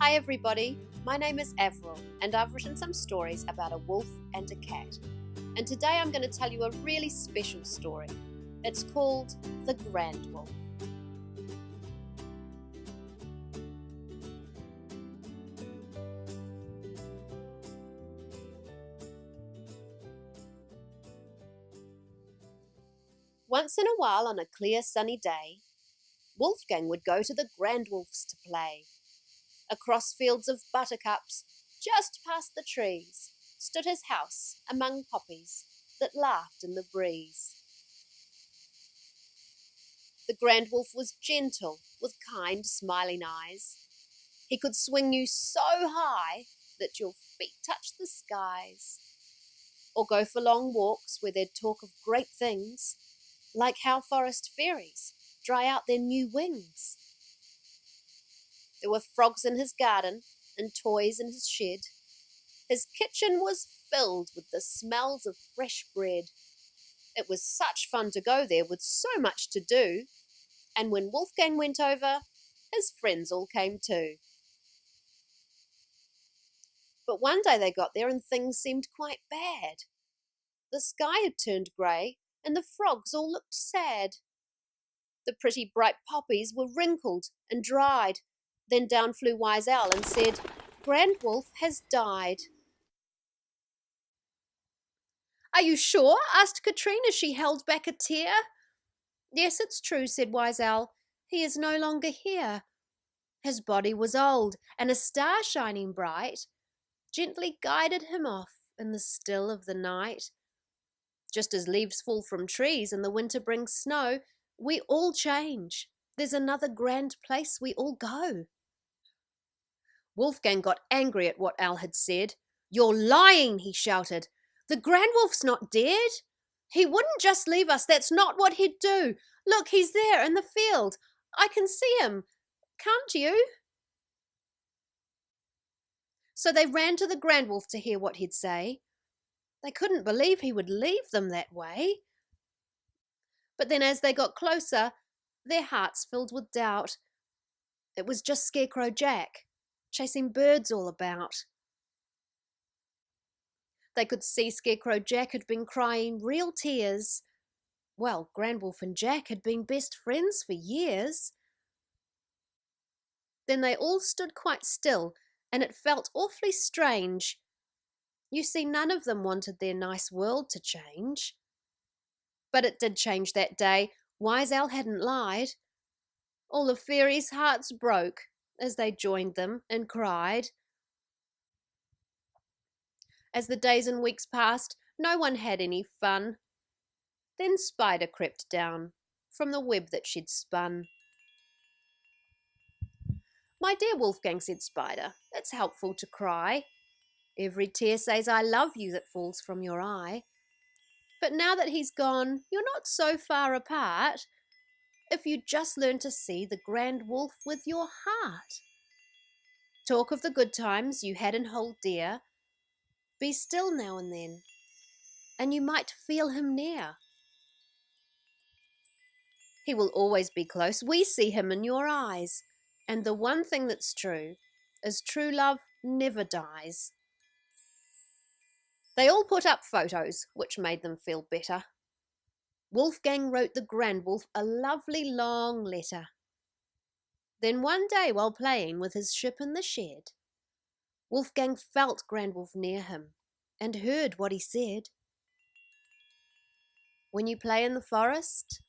Hi everybody, my name is Avril and I've written some stories about a wolf and a cat. And today I'm going to tell you a really special story. It's called The Grand Wolf. Once in a while on a clear sunny day, Wolfgang would go to the Grand Wolf's to play. Across fields of buttercups, just past the trees, stood his house among poppies that laughed in the breeze. The Grand Wolf was gentle, with kind, smiling eyes. He could swing you so high that your feet touched the skies, or go for long walks where they'd talk of great things, like how forest fairies dry out their new wings. There were frogs in his garden and toys in his shed. His kitchen was filled with the smells of fresh bread. It was such fun to go there with so much to do. And when Wolfgang went over, his friends all came too. But one day they got there and things seemed quite bad. The sky had turned grey and the frogs all looked sad. The pretty bright poppies were wrinkled and dried. Then down flew Wise Owl and said, "Grand Wolf has died." "Are you sure?" asked Katrine as she held back a tear. "Yes, it's true," said Wise Owl. "He is no longer here." His body was old, and a star shining bright gently guided him off in the still of the night. Just as leaves fall from trees and the winter brings snow, we all change. There's another grand place we all go. Wolfgang got angry at what Owl had said. "You're lying," he shouted. "The Grand Wolf's not dead. He wouldn't just leave us. That's not what he'd do. Look, he's there in the field. I can see him. Can't you?" So they ran to the Grand Wolf to hear what he'd say. They couldn't believe he would leave them that way. But then as they got closer, their hearts filled with doubt. It was just Scarecrow Jack, chasing birds all about. They could see Scarecrow Jack had been crying real tears. Well, Grand Wolf and Jack had been best friends for years. Then they all stood quite still, and it felt awfully strange. You see, none of them wanted their nice world to change. But it did change that day. Wise Owl hadn't lied. All the fairies' hearts broke as they joined them and cried. As the days and weeks passed, no one had any fun. Then Spider crept down from the web that she'd spun. "My dear Wolfgang," said Spider, "it's helpful to cry. Every tear says I love you that falls from your eye. But now that he's gone, you're not so far apart if you just learn to see the Grand Wolf with your heart. Talk of the good times you had and hold dear. Be still now and then, and you might feel him near. He will always be close. We see him in your eyes. And the one thing that's true is true love never dies." They all put up photos, which made them feel better. Wolfgang wrote the Grand Wolf a lovely long letter. Then one day, while playing with his ship in the shed, Wolfgang felt Grand Wolf near him and heard what he said. "When you play in the forest,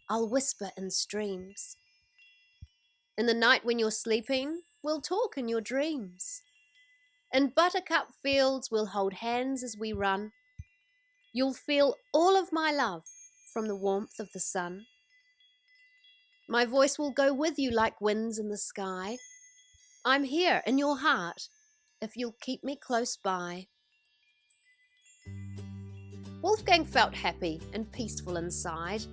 I'll whisper in streams. In the night when you're sleeping, we'll talk in your dreams. In buttercup fields, we'll hold hands as we run. You'll feel all of my love from the warmth of the sun. My voice will go with you like winds in the sky. I'm here in your heart if you'll keep me close by." Wolfgang felt happy and peaceful inside.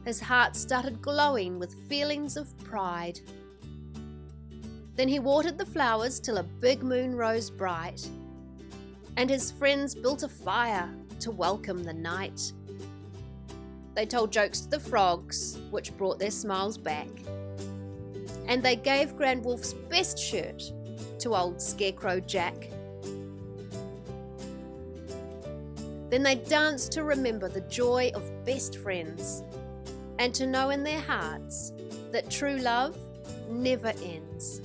His heart started glowing with feelings of pride. Then he watered the flowers till a big moon rose bright, and his friends built a fire to welcome the night. They told jokes to the frogs, which brought their smiles back, and they gave Grand Wolf's best shirt to old Scarecrow Jack. Then they danced to remember the joy of best friends and to know in their hearts that true love never ends.